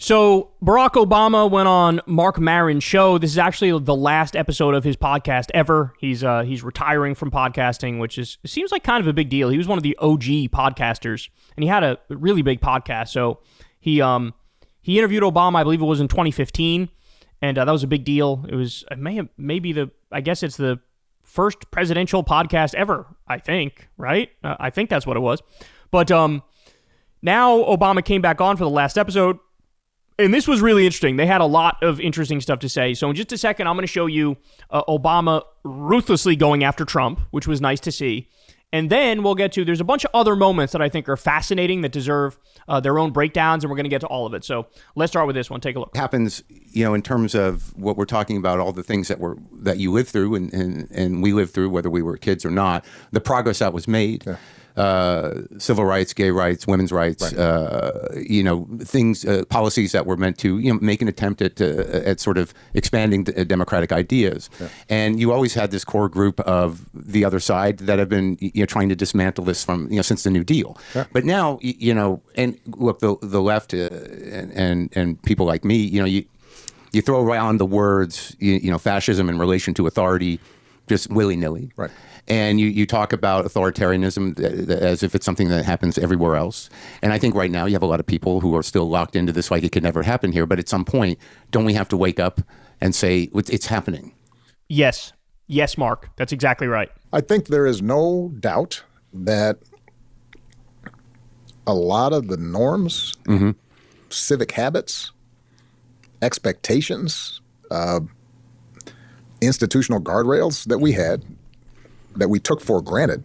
So Barack Obama went on Mark Maron's show. This is actually the last episode of his podcast ever. He's retiring from podcasting, which seems like kind of a big deal. He was one of the OG podcasters, and he had a really big podcast. So he interviewed Obama, I believe it was in 2015, and that was a big deal. It was I guess it's the first presidential podcast ever, I think, right? I think that's what it was. But now Obama came back on for the last episode, and this was really interesting. They had a lot of interesting stuff to say. So in just a second, I'm going to show you Obama ruthlessly going after Trump, which was nice to see. And then we'll get to, there's a bunch of other moments that I think are fascinating that deserve their own breakdowns, and we're going to get to all of it. So let's start with this one. Take a look. It happens, in terms of what we're talking about, all the things that you lived through and we lived through, whether we were kids or not, the progress that was made. Yeah. Civil rights, gay rights, women's rights, right. Things, policies that were meant to, make an attempt at sort of expanding democratic ideas. Yeah. And you always had this core group of the other side that have been, trying to dismantle this from, since the New Deal. Yeah. But now, and look, the left and people like me, you throw around the words, fascism in relation to authority, just willy-nilly. Right. And you talk about authoritarianism as if it's something that happens everywhere else. And I think right now you have a lot of people who are still locked into this like it could never happen here. But at some point, don't we have to wake up and say, it's happening? Yes. Yes, Mark. That's exactly right. I think there is no doubt that a lot of the norms, mm-hmm. civic habits, expectations, institutional guardrails that we had, that we took for granted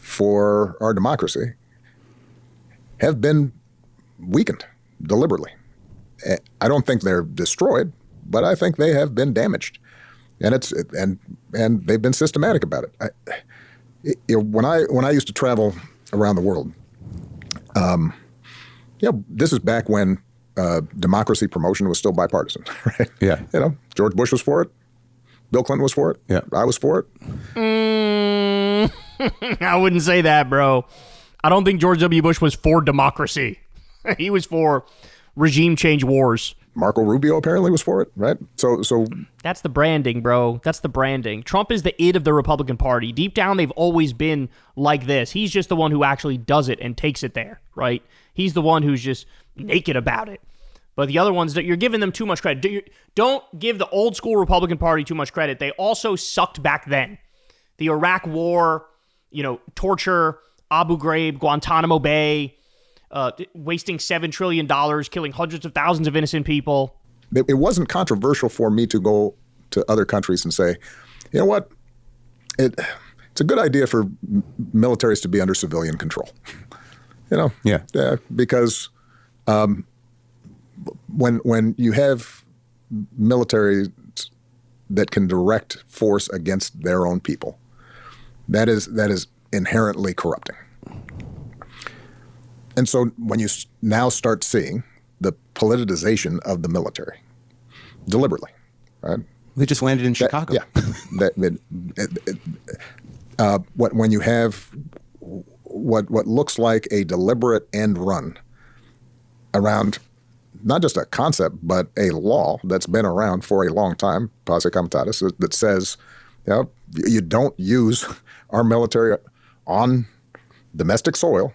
for our democracy, have been weakened deliberately. I don't think they're destroyed, but I think they have been damaged, and they've been systematic about it. When I used to travel around the world, this is back when democracy promotion was still bipartisan, right? Yeah. George Bush was for it. Bill Clinton was for it. Yeah. I was for it. I wouldn't say that, bro. I don't think George W. Bush was for democracy. He was for regime change wars. Marco Rubio apparently was for it, right? So that's the branding, bro. That's the branding. Trump is the id of the Republican Party. Deep down, they've always been like this. He's just the one who actually does it and takes it there, right? He's the one who's just naked about it. But the other ones, that you're giving them too much credit. Don't give the old school Republican Party too much credit. They also sucked back then. The Iraq War, torture, Abu Ghraib, Guantanamo Bay, wasting $7 trillion, killing hundreds of thousands of innocent people. It wasn't controversial for me to go to other countries and say, you know what, it's a good idea for militaries to be under civilian control. Yeah, because when you have military that can direct force against their own people, that is inherently corrupting. And so when you now start seeing the politicization of the military deliberately, right? They just landed in Chicago. When you have what looks like a deliberate end run around not just a concept, but a law that's been around for a long time, posse comitatus, that says, you don't use our military on domestic soil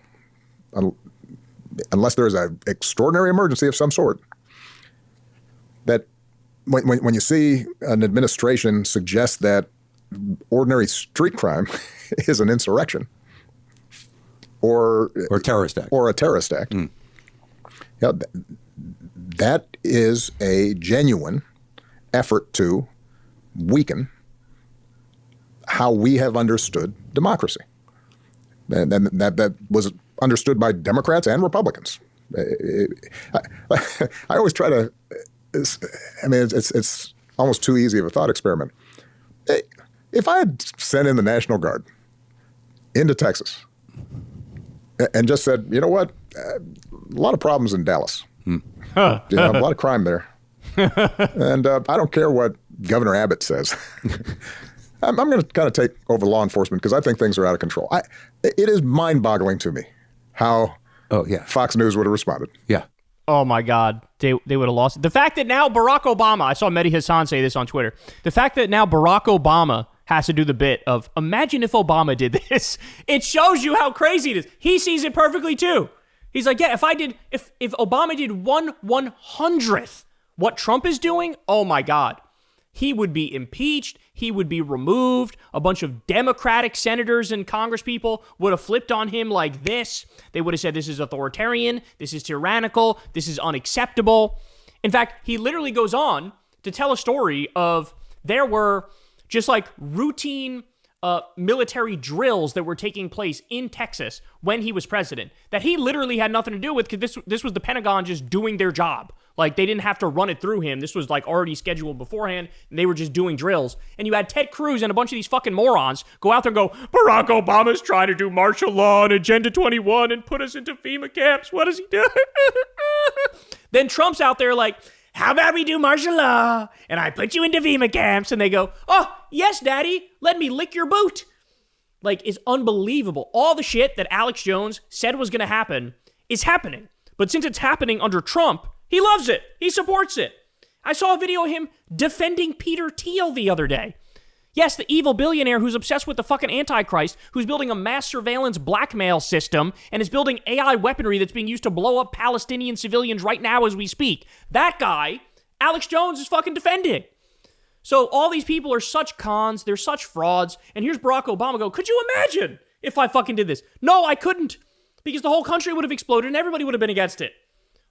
unless there is an extraordinary emergency of some sort. That when you see an administration suggest that ordinary street crime is an insurrection or a terrorist act, that is a genuine effort to weaken how we have understood democracy. And that was understood by Democrats and Republicans. I always try to, it's almost too easy of a thought experiment. If I had sent in the National Guard into Texas and just said, you know what, a lot of problems in Dallas. A lot of crime there. And I don't care what Governor Abbott says. I'm going to kind of take over law enforcement because I think things are out of control. It is mind-boggling to me how Fox News would have responded. Yeah. Oh my God, they would have lost it. The fact that now Barack Obama, I saw Mehdi Hassan say this on Twitter, the fact that now Barack Obama has to do the bit of, imagine if Obama did this, it shows you how crazy it is. He sees it perfectly too. He's like, yeah, if Obama did 1/100th what Trump is doing, oh my God, he would be impeached. He would be removed. A bunch of Democratic senators and congresspeople would have flipped on him like this. They would have said, this is authoritarian. This is tyrannical. This is unacceptable. In fact, he literally goes on to tell a story of there were just like routine military drills that were taking place in Texas when he was president that he literally had nothing to do with, because this was the Pentagon just doing their job. Like, they didn't have to run it through him. This was like already scheduled beforehand, and they were just doing drills. And you had Ted Cruz and a bunch of these fucking morons go out there and go, Barack Obama's trying to do martial law and Agenda 21 and put us into FEMA camps. What does he do? Then Trump's out there like, how about we do martial law and I put you into FEMA camps? And they go, oh, yes, daddy, let me lick your boot. Like, it's unbelievable. All the shit that Alex Jones said was going to happen is happening. But since it's happening under Trump, he loves it. He supports it. I saw a video of him defending Peter Thiel the other day. Yes, the evil billionaire who's obsessed with the fucking Antichrist, who's building a mass surveillance blackmail system and is building AI weaponry that's being used to blow up Palestinian civilians right now as we speak. That guy, Alex Jones, is fucking defending. So all these people are such cons, they're such frauds, and here's Barack Obama go, could you imagine if I fucking did this? No, I couldn't, because the whole country would have exploded and everybody would have been against it,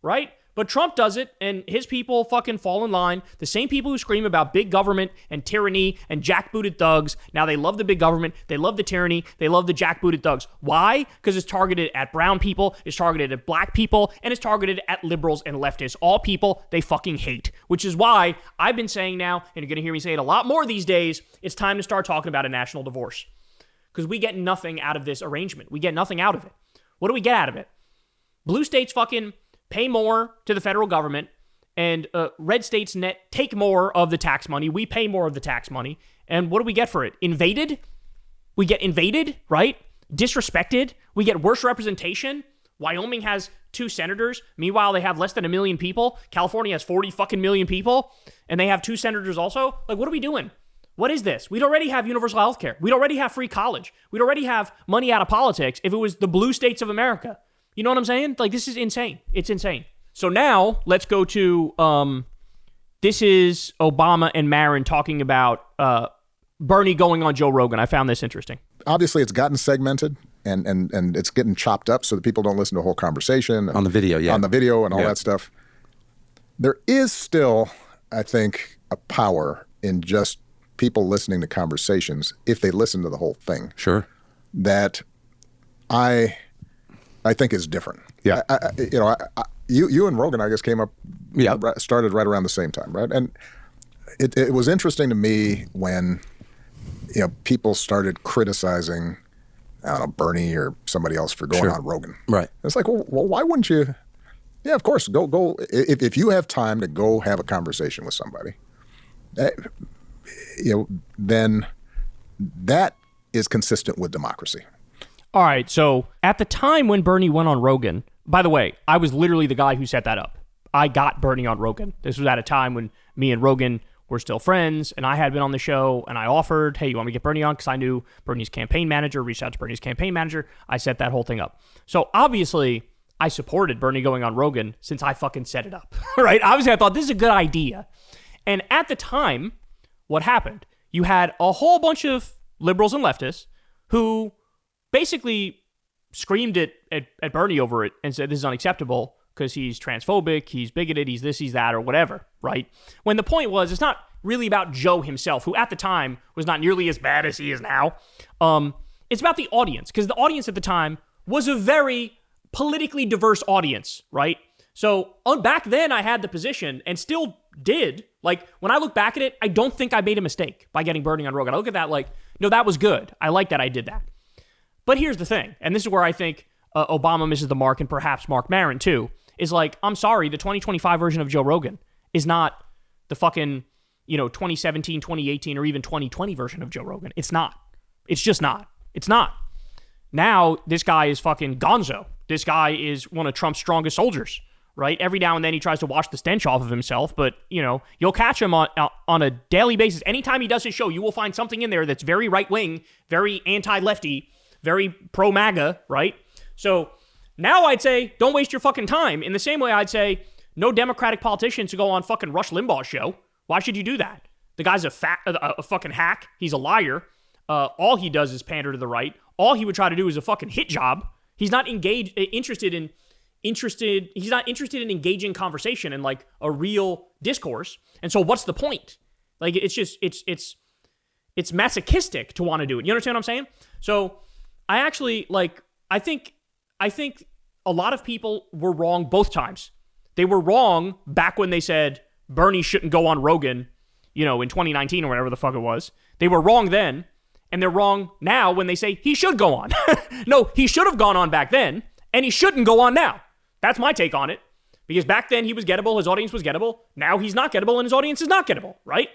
right? But Trump does it, and his people fucking fall in line. The same people who scream about big government and tyranny and jackbooted thugs, now they love the big government, they love the tyranny, they love the jackbooted thugs. Why? Because it's targeted at brown people, it's targeted at black people, and it's targeted at liberals and leftists. All people they fucking hate. Which is why I've been saying now, and you're going to hear me say it a lot more these days, it's time to start talking about a national divorce. Because we get nothing out of this arrangement. We get nothing out of it. What do we get out of it? Blue states fucking pay more to the federal government, and red states take more of the tax money. We pay more of the tax money. And what do we get for it? Invaded? We get invaded, right? Disrespected. We get worse representation. Wyoming has 2 senators. Meanwhile, they have less than 1 million people. California has 40 fucking million people, and they have 2 senators also. Like, what are we doing? What is this? We'd already have universal health care. We'd already have free college. We'd already have money out of politics if it was the blue states of America. You know what I'm saying? Like, this is insane. It's insane. So now let's go to, this is Obama and Marin talking about Bernie going on Joe Rogan. I found this interesting. Obviously, it's gotten segmented and it's getting chopped up so that people don't listen to a whole conversation. On the video, yeah. On the video and all that stuff. There is still, I think, a power in just people listening to conversations if they listen to the whole thing. Sure. That I think is different. Yeah. You and Rogan, I guess, came up, yeah, started right around the same time, right? And it was interesting to me when, people started criticizing, I don't know, Bernie or somebody else for going on Rogan. Right. It's like, well, why wouldn't you? Yeah, of course, go. If you have time to go have a conversation with somebody, then that is consistent with democracy. All right, so at the time when Bernie went on Rogan, by the way, I was literally the guy who set that up. I got Bernie on Rogan. This was at a time when me and Rogan were still friends, and I had been on the show, and I offered, hey, you want me to get Bernie on? Because I knew Bernie's campaign manager, reached out to Bernie's campaign manager. I set that whole thing up. So obviously, I supported Bernie going on Rogan since I fucking set it up, right? Obviously, I thought this is a good idea. And at the time, what happened? You had a whole bunch of liberals and leftists who basically screamed at Bernie over it and said this is unacceptable because he's transphobic, he's bigoted, he's this, he's that, or whatever, right? When the point was, it's not really about Joe himself, who at the time was not nearly as bad as he is now. It's about the audience, because the audience at the time was a very politically diverse audience, right? So back then I had the position and still did. Like, when I look back at it, I don't think I made a mistake by getting Bernie on Rogan. I look at that like, no, that was good. I like that I did that. But here's the thing, and this is where I think Obama misses the mark, and perhaps Mark Maron too, is like, I'm sorry, the 2025 version of Joe Rogan is not the fucking, 2017, 2018, or even 2020 version of Joe Rogan. It's not. It's just not. It's not. Now, this guy is fucking gonzo. This guy is one of Trump's strongest soldiers, right? Every now and then he tries to wash the stench off of himself, but, you know, you'll catch him on a daily basis. Anytime he does his show, you will find something in there that's very right-wing, very anti-lefty, very pro-MAGA, right? So now I'd say, don't waste your fucking time. In the same way, I'd say, no Democratic politicians to go on fucking Rush Limbaugh's show. Why should you do that? The guy's a fucking hack. He's a liar. All he does is pander to the right. All he would try to do is a fucking hit job. He's not interested in engaging conversation and like a real discourse. And so what's the point? Like, it's masochistic to want to do it. You understand what I'm saying? So I actually I think a lot of people were wrong both times. They were wrong back when they said Bernie shouldn't go on Rogan, you know, in 2019 or whatever the fuck it was. They were wrong then, and they're wrong now when they say he should go on. No, he should have gone on back then, and he shouldn't go on now. That's my take on it. Because back then he was gettable, his audience was gettable. Now he's not gettable, and his audience is not gettable, right?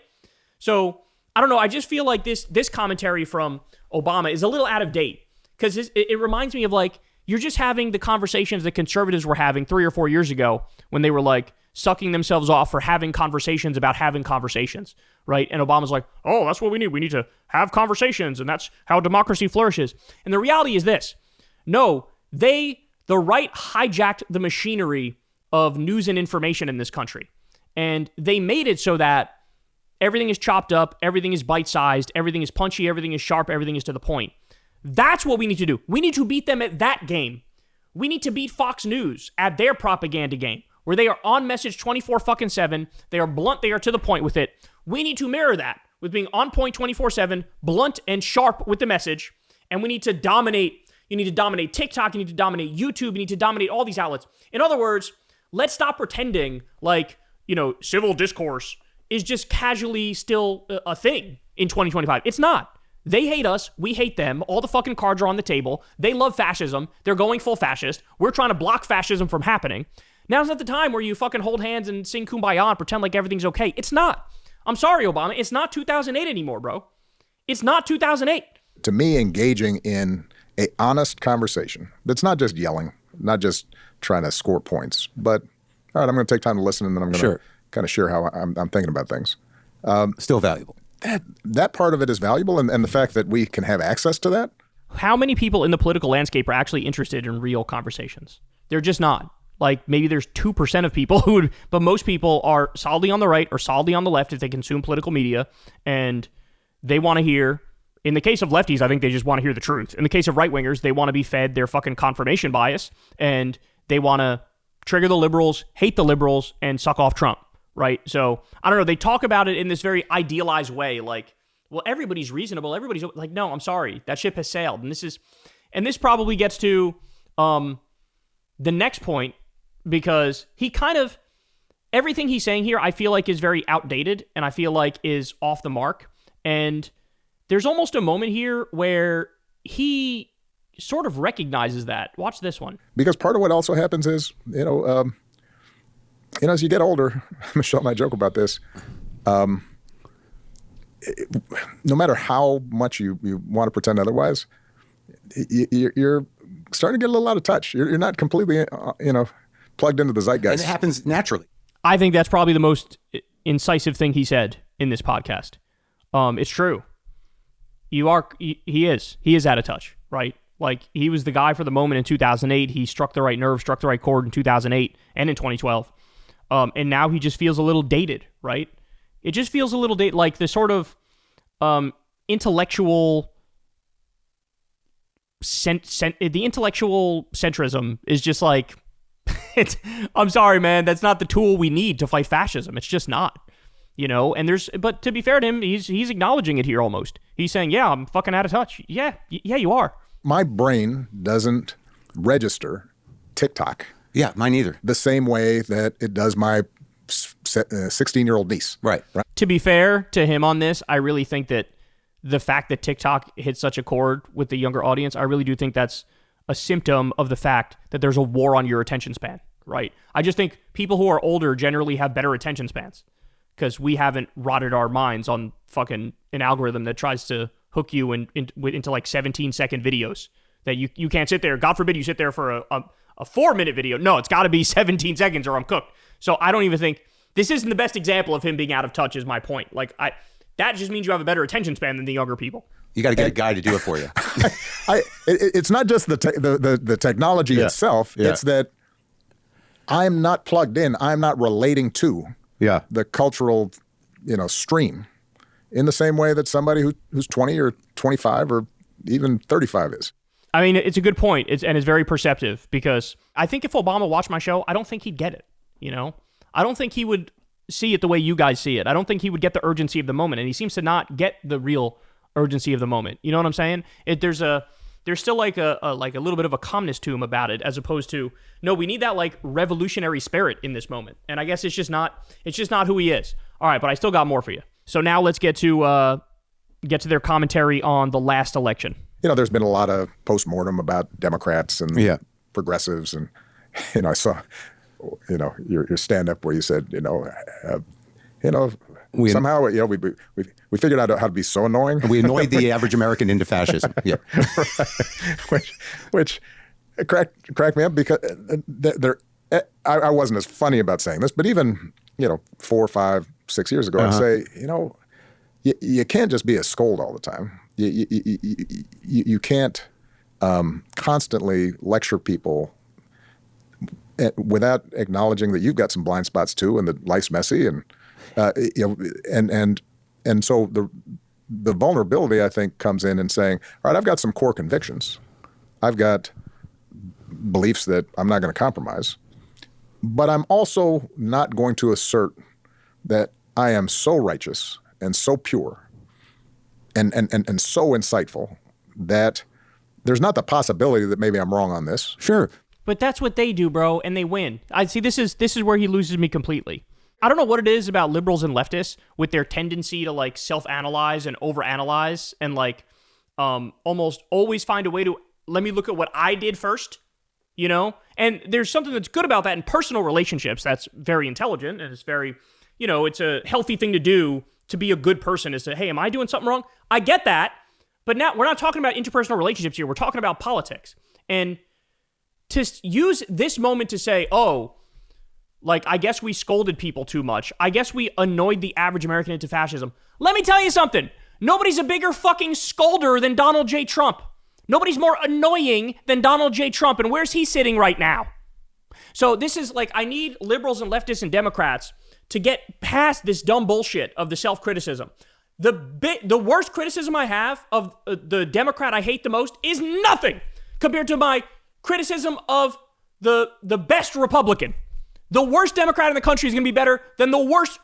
So, I don't know, I just feel like this commentary from Obama is a little out of date. Because it reminds me of like, you're just having the conversations that conservatives were having 3 or 4 years ago when they were like sucking themselves off for having conversations about having conversations, right? And Obama's like, oh, that's what we need. We need to have conversations, and that's how democracy flourishes. And the reality is this. No, the right hijacked the machinery of news and information in this country. And they made it so that everything is chopped up, everything is bite-sized, everything is punchy, everything is sharp, everything is to the point. That's what we need to do. We need to beat them at that game. We need to beat Fox News at their propaganda game, where they are on message 24/7. They are blunt. They are to the point with it. We need to mirror that with being on point 24/7, blunt and sharp with the message. And we need to dominate. You need to dominate TikTok. You need to dominate YouTube. You need to dominate all these outlets. In other words, let's stop pretending like, you know, civil discourse is just casually still a thing in 2025. It's not. They hate us. We hate them. All the fucking cards are on the table. They love fascism. They're going full fascist. We're trying to block fascism from happening. Now's not the time where you fucking hold hands and sing Kumbaya and pretend like everything's okay. It's not. I'm sorry, Obama. It's not 2008 anymore, bro. It's not 2008. To me, engaging in a honest conversation that's not just yelling, not just trying to score points, but all right, I'm going to take time to listen, and then I'm going to kind of share how I'm thinking about things. Still valuable. That part of it is valuable, and the fact that we can have access to that. How many people in the political landscape are actually interested in real conversations? They're just not. Like, maybe there's 2% of people who would, but most people are solidly on the right or solidly on the left if they consume political media, and they want to hear, in the case of lefties, I think they just want to hear the truth. In the case of right-wingers, they want to be fed their fucking confirmation bias, and they want to trigger the liberals, hate the liberals, and suck off Trump. Right? So, I don't know. They talk about it in this very idealized way. Like, well, everybody's reasonable. Everybody's like, no, I'm sorry. That ship has sailed. And this probably gets to the next point, because he kind of, everything he's saying here, I feel like is very outdated, and I feel like is off the mark. And there's almost a moment here where he sort of recognizes that. Watch this one. Because part of what also happens is, as you get older, Michelle and I joke about this, no matter how much you want to pretend otherwise, you're starting to get a little out of touch. You're not completely, plugged into the zeitgeist. And it happens naturally. I think that's probably the most incisive thing he said in this podcast. It's true. He is out of touch, right? Like, he was the guy for the moment in 2008. He struck the right nerve, struck the right chord in 2008 and in 2012. And now he just feels a little dated, right? It just feels a little dated, like the sort of intellectual the intellectual centrism is just like, I'm sorry, man, that's not the tool we need to fight fascism. It's just not, and but to be fair to him, he's acknowledging it here almost. He's saying, yeah, I'm fucking out of touch. Yeah, you are. My brain doesn't register TikTok. Yeah, mine either. The same way that it does my 16-year-old niece. Right. To be fair to him on this, I really think that the fact that TikTok hit such a chord with the younger audience, I really do think that's a symptom of the fact that there's a war on your attention span, right? I just think people who are older generally have better attention spans because we haven't rotted our minds on fucking an algorithm that tries to hook you into like 17-second videos that you can't sit there. God forbid you sit there for a 4-minute video. No, it's got to be 17 seconds or I'm cooked. So I don't even think this isn't the best example of him being out of touch is my point. Like that just means you have a better attention span than the younger people. You got to get a guy to do it for you. It's not just the technology itself. Yeah. It's that I'm not plugged in. I'm not relating to the cultural, stream in the same way that somebody who's 20 or 25 or even 35 is. I mean, it's a good point. It's very perceptive because I think if Obama watched my show, I don't think he'd get it. I don't think he would see it the way you guys see it. I don't think he would get the urgency of the moment, and he seems to not get the real urgency of the moment. You know what I'm saying? There's still like a little bit of a calmness to him about it, as opposed to, no, we need that like revolutionary spirit in this moment. And I guess it's just not who he is. All right, but I still got more for you. So now let's get to their commentary on the last election. There's been a lot of postmortem about Democrats and progressives, and I saw your stand-up where you said somehow we figured out how to be so annoying. We annoyed the average American into fascism. Yeah, which cracked me up because I wasn't as funny about saying this, but even 4, 5, 6 years ago, I'd say you can't just be a scold all the time. You can't constantly lecture people without acknowledging that you've got some blind spots too, and that life's messy, and so the vulnerability, I think, comes in and saying, all right, I've got some core convictions, I've got beliefs that I'm not going to compromise, but I'm also not going to assert that I am so righteous and so pure and so insightful that there's not the possibility that maybe I'm wrong on this. Sure. But that's what they do, bro, and they win. I see. This is where he loses me completely. I don't know what it is about liberals and leftists with their tendency to like self-analyze and overanalyze and like almost always find a way to let me look at what I did first, And there's something that's good about that in personal relationships. That's very intelligent and it's very, it's a healthy thing to do to be a good person. Is to, hey, am I doing something wrong? I get that, but now we're not talking about interpersonal relationships here. We're talking about politics. And to use this moment to say, oh, like, I guess we scolded people too much. I guess we annoyed the average American into fascism. Let me tell you something. Nobody's a bigger fucking scolder than Donald J. Trump. Nobody's more annoying than Donald J. Trump. And where's he sitting right now? So this is like, I need liberals and leftists and Democrats to get past this dumb bullshit of the self-criticism. The worst criticism I have of the Democrat I hate the most is nothing compared to my criticism of the best Republican. The worst Democrat in the country is going to be better than the worst...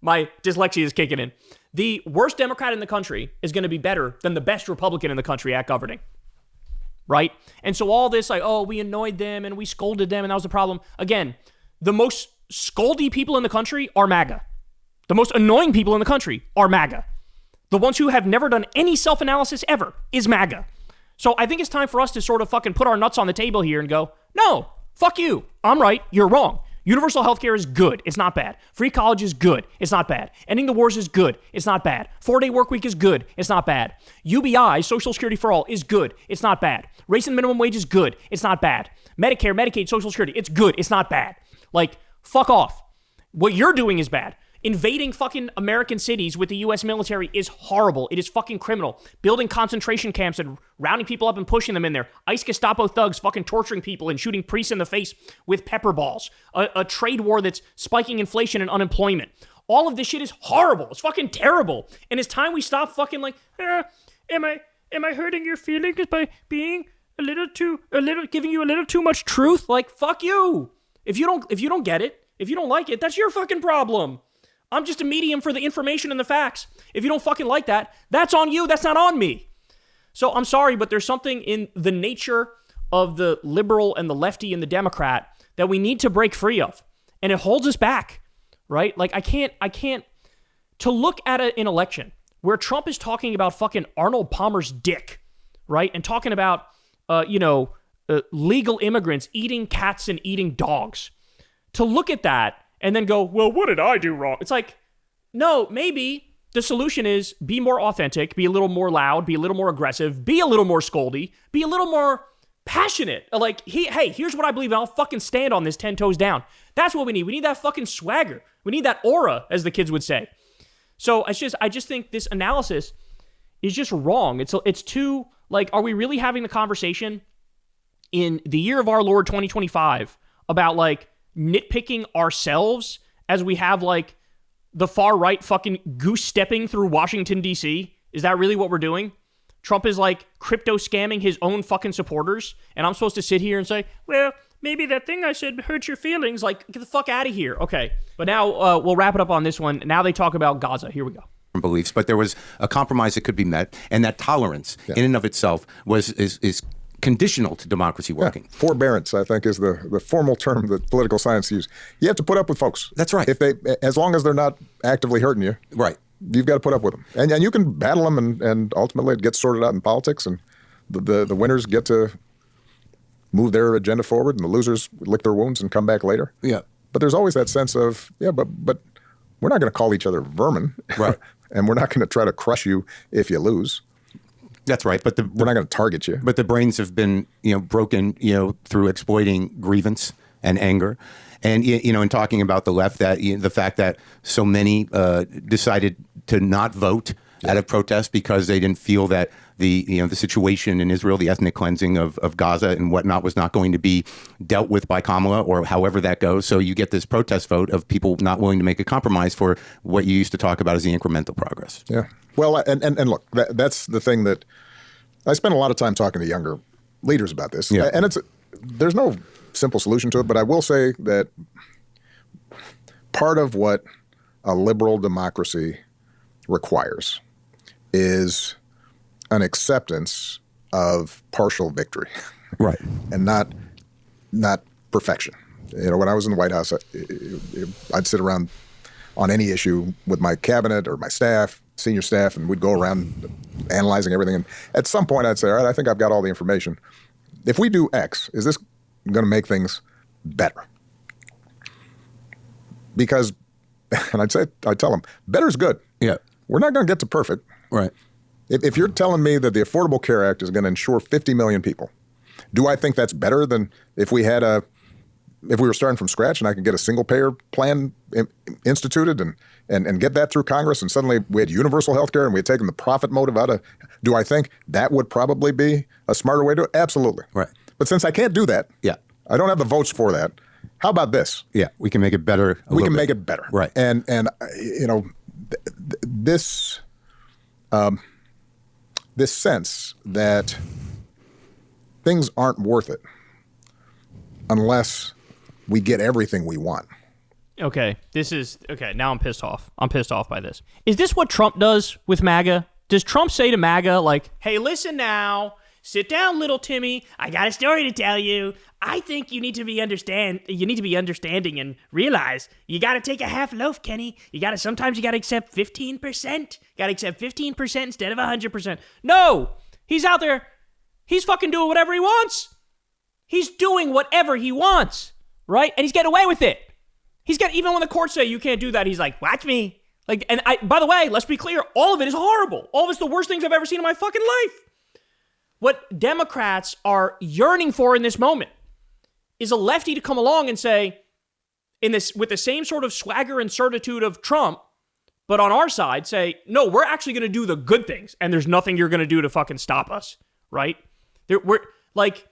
my dyslexia is kicking in. The worst Democrat in the country is going to be better than the best Republican in the country at governing. Right? And so all this like, oh, we annoyed them and we scolded them and that was the problem. Again, the most scoldy people in the country are MAGA. The most annoying people in the country are MAGA. The ones who have never done any self-analysis ever is MAGA. So I think it's time for us to sort of fucking put our nuts on the table here and go, no, fuck you. I'm right. You're wrong. Universal healthcare is good. It's not bad. Free college is good. It's not bad. Ending the wars is good. It's not bad. 4-day work week is good. It's not bad. UBI, Social Security for all, is good. It's not bad. Raising the minimum wage is good. It's not bad. Medicare, Medicaid, Social Security, it's good. It's not bad. Like, fuck off. What you're doing is bad. Invading fucking American cities with the U.S. military is horrible. It is fucking criminal. Building concentration camps and rounding people up and pushing them in there. ICE Gestapo thugs fucking torturing people and shooting priests in the face with pepper balls. A trade war that's spiking inflation and unemployment. All of this shit is horrible. It's fucking terrible. And it's time we stop fucking like, am I hurting your feelings by being giving you a little too much truth? Like, fuck you. If you don't get it, if you don't like it, that's your fucking problem. I'm just a medium for the information and the facts. If you don't fucking like that, that's on you. That's not on me. So I'm sorry, but there's something in the nature of the liberal and the lefty and the Democrat that we need to break free of. And it holds us back, right? Like I can't, to look at an election where Trump is talking about fucking Arnold Palmer's dick, right? And talking about, legal immigrants eating cats and eating dogs. To look at that and then go, well, what did I do wrong? It's like, no, maybe the solution is be more authentic, be a little more loud, be a little more aggressive, be a little more scoldy, be a little more passionate. Like, hey, here's what I believe, and I'll fucking stand on this 10 toes down. That's what we need. We need that fucking swagger. We need that aura, as the kids would say. So I just think this analysis is just wrong. It's too, like, are we really having the conversation in the year of our Lord 2025 about, like, nitpicking ourselves as we have, like, the far right fucking goose stepping through Washington, D.C.? Is that really what we're doing? Trump is, like, crypto scamming his own fucking supporters, and I'm supposed to sit here and say, well, maybe that thing I said hurt your feelings. Like, get the fuck out of here. Okay, but now we'll wrap it up on this one. Now they talk about Gaza. Here we go. Beliefs, but there was a compromise that could be met, and that tolerance in and of itself is conditional to democracy working. Yeah. Forbearance, I think, is the formal term that political science uses. You have to put up with folks. That's right. As long as they're not actively hurting you. Right. You've got to put up with them. And you can battle them, and ultimately it gets sorted out in politics, and the winners get to move their agenda forward, and the losers lick their wounds and come back later. Yeah. But there's always that sense of, but we're not going to call each other vermin. Right. And we're not going to try to crush you if you lose. That's right. But we're not going to target you. But the brains have been, broken, through exploiting grievance and anger. And, in talking about the left, that the fact that so many decided to not vote out of protest because they didn't feel that the situation in Israel, the ethnic cleansing of Gaza and whatnot, was not going to be dealt with by Kamala, or however that goes. So you get this protest vote of people not willing to make a compromise for what you used to talk about as the incremental progress. Yeah. Well, and look, that's the thing that I spend a lot of time talking to younger leaders about this. Yeah. And there's no simple solution to it, but I will say that part of what a liberal democracy requires is an acceptance of partial victory, right, and not perfection. When I was in the White House, I'd sit around on any issue with my cabinet or my staff, senior staff, and we'd go around analyzing everything. And at some point, I'd say, all right, I think I've got all the information. If we do X, is this going to make things better? Because, and I'd tell them, better is good. Yeah, we're not going to get to perfect. Right. If you're telling me that the Affordable Care Act is going to insure 50 million people, do I think that's better than if we were starting from scratch and I could get a single payer plan instituted and get that through Congress, and suddenly we had universal health care and we had taken the profit motive out of, do I think that would probably be a smarter way to do it? Absolutely. Right. But since I can't do that, yeah, I don't have the votes for that. How about this? Yeah, we can make it better. We can make it better. Right. And this sense that things aren't worth it unless we get everything we want. Okay, now I'm pissed off. I'm pissed off by this. Is this what Trump does with MAGA? Does Trump say to MAGA, like, hey, listen now, sit down, little Timmy, I got a story to tell you. I think you need to be understanding and realize you got to take a half loaf, Kenny. Sometimes you got to accept 15%. Got to accept 15% instead of 100%. No, he's out there. He's fucking doing whatever he wants. He's doing whatever he wants, right? And he's getting away with it. Even when the courts say you can't do that, he's like, watch me. Like, and by the way, let's be clear, all of it is horrible. All of it's the worst things I've ever seen in my fucking life. What Democrats are yearning for in this moment is a lefty to come along and say, with the same sort of swagger and certitude of Trump, but on our side say, no, we're actually going to do the good things, and there's nothing you're going to do to fucking stop us, right? We're like,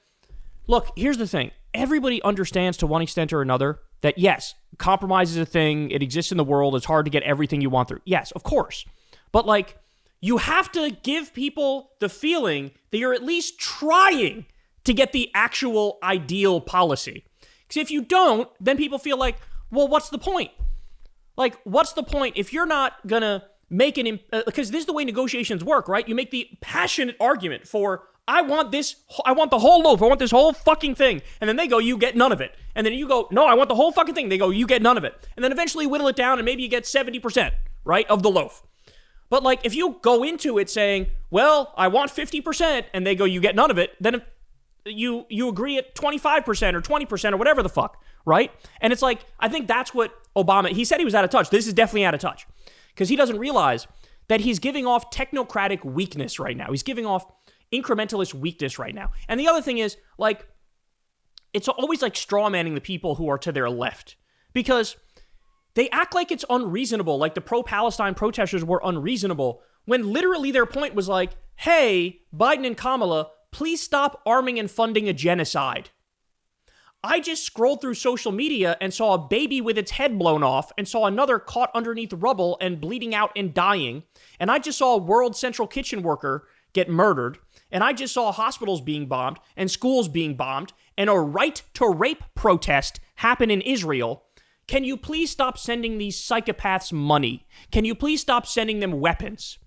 look, here's the thing. Everybody understands to one extent or another that, yes, compromise is a thing. It exists in the world. It's hard to get everything you want through. Yes, of course. But, like, you have to give people the feeling that you're at least trying to get the actual ideal policy. Because if you don't, then people feel like, well, what's the point? Like, what's the point if you're not going to make because this is the way negotiations work, right? You make the passionate argument for, I want the whole loaf, I want this whole fucking thing. And then they go, you get none of it. And then you go, no, I want the whole fucking thing. They go, you get none of it. And then eventually whittle it down and maybe you get 70%, right, of the loaf. But, like, if you go into it saying, well, I want 50%, and they go, you get none of it, then you agree at 25% or 20% or whatever the fuck, right? And it's like, I think that's what Obama, he said he was out of touch. This is definitely out of touch. Because he doesn't realize that he's giving off technocratic weakness right now. He's giving off incrementalist weakness right now. And the other thing is, like, it's always like strawmanning the people who are to their left, because they act like it's unreasonable, like the pro-Palestine protesters were unreasonable, when literally their point was like, hey, Biden and Kamala, please stop arming and funding a genocide. I just scrolled through social media and saw a baby with its head blown off and saw another caught underneath rubble and bleeding out and dying. And I just saw a World Central Kitchen worker get murdered. And I just saw hospitals being bombed and schools being bombed and a right to rape protest happen in Israel. Can you please stop sending these psychopaths money? Can you please stop sending them weapons?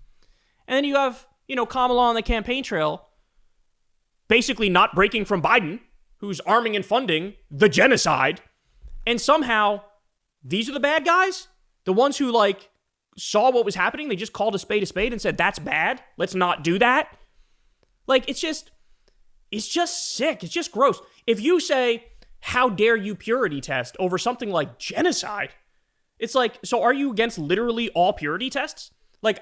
And then you have, Kamala on the campaign trail basically not breaking from Biden, who's arming and funding the genocide. And somehow, these are the bad guys? The ones who, saw what was happening? They just called a spade and said, that's bad. Let's not do that. It's just sick. It's just gross. If you say, how dare you purity test over something like genocide? It's like, so are you against literally all purity tests?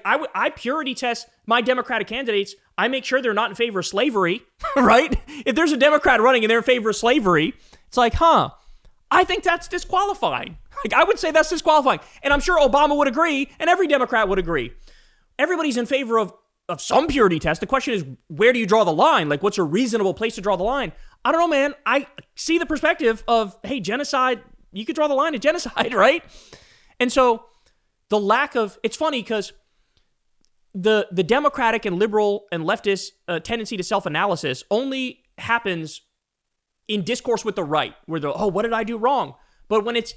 I purity test my Democratic candidates. I make sure they're not in favor of slavery, right? If there's a Democrat running and they're in favor of slavery, it's like, I think that's disqualifying. I would say that's disqualifying. And I'm sure Obama would agree, and every Democrat would agree. Everybody's in favor of some purity test. The question is, where do you draw the line? What's a reasonable place to draw the line? I don't know, man. I see the perspective of, hey, genocide, you could draw the line at genocide, right? And so the lack of, it's funny because the Democratic and liberal and leftist tendency to self-analysis only happens in discourse with the right, where they're, what did I do wrong? But when it's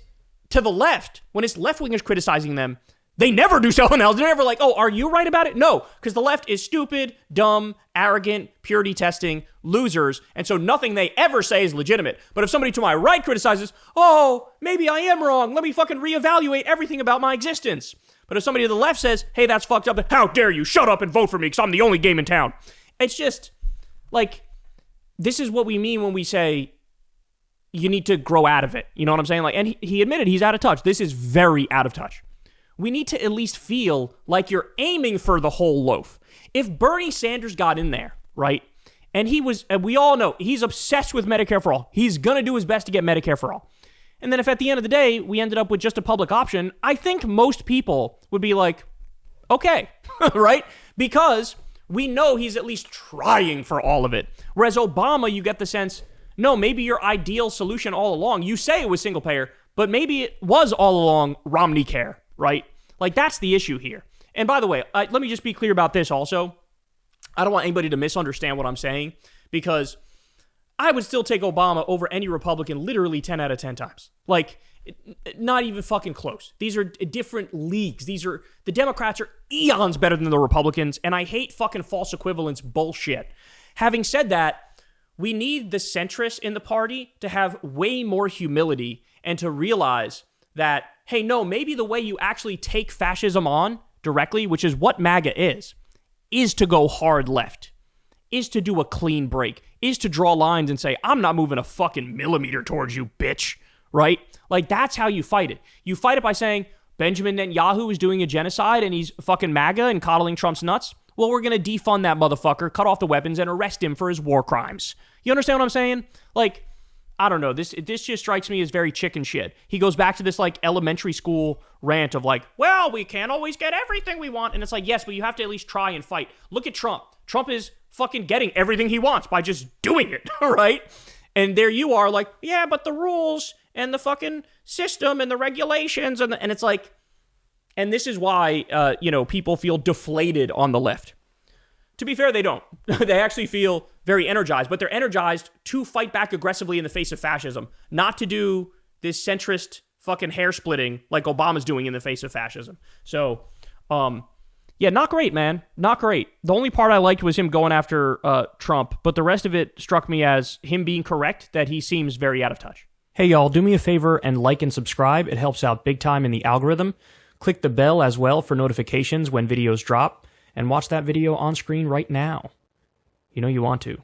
to the left, when it's left-wingers criticizing them, they never do self-analysis. They're never like, are you right about it? No, because the left is stupid, dumb, arrogant, purity testing, losers, and so nothing they ever say is legitimate. But if somebody to my right criticizes, maybe I am wrong, let me fucking reevaluate everything about my existence. But if somebody to the left says, hey, that's fucked up, then how dare you shut up and vote for me because I'm the only game in town. It's just, this is what we mean when we say you need to grow out of it. You know what I'm saying? And he admitted he's out of touch. This is very out of touch. We need to at least feel like you're aiming for the whole loaf. If Bernie Sanders got in there, right, and we all know he's obsessed with Medicare for all. He's going to do his best to get Medicare for all. And then if at the end of the day, we ended up with just a public option, I think most people would be like, okay, right? Because we know he's at least trying for all of it. Whereas Obama, you get the sense, no, maybe your ideal solution all along, you say it was single payer, but maybe it was all along Romney care, right? That's the issue here. And by the way, let me just be clear about this also. I don't want anybody to misunderstand what I'm saying, because I would still take Obama over any Republican literally 10 out of 10 times. Not even fucking close. These are different leagues. The Democrats are eons better than the Republicans, and I hate fucking false equivalence bullshit. Having said that, we need the centrists in the party to have way more humility and to realize that, hey, no, maybe the way you actually take fascism on directly, which is what MAGA is to go hard left, is to do a clean break, is to draw lines and say, I'm not moving a fucking millimeter towards you, bitch, right? That's how you fight it. You fight it by saying, Benjamin Netanyahu is doing a genocide and he's fucking MAGA and coddling Trump's nuts. Well, we're going to defund that motherfucker, cut off the weapons, and arrest him for his war crimes. You understand what I'm saying? I don't know. This just strikes me as very chicken shit. He goes back to this elementary school rant of well, we can't always get everything we want. And it's yes, but you have to at least try and fight. Look at Trump. Trump is fucking getting everything he wants by just doing it, right? And there you are yeah, but the rules and the fucking system and the regulations and it's and this is why, people feel deflated on the left. To be fair, they don't. They actually feel very energized, but they're energized to fight back aggressively in the face of fascism, not to do this centrist fucking hair splitting like Obama's doing in the face of fascism. So, yeah, not great, man. Not great. The only part I liked was him going after Trump, but the rest of it struck me as him being correct that he seems very out of touch. Hey, y'all, do me a favor and like and subscribe. It helps out big time in the algorithm. Click the bell as well for notifications when videos drop, and watch that video on screen right now. You know you want to.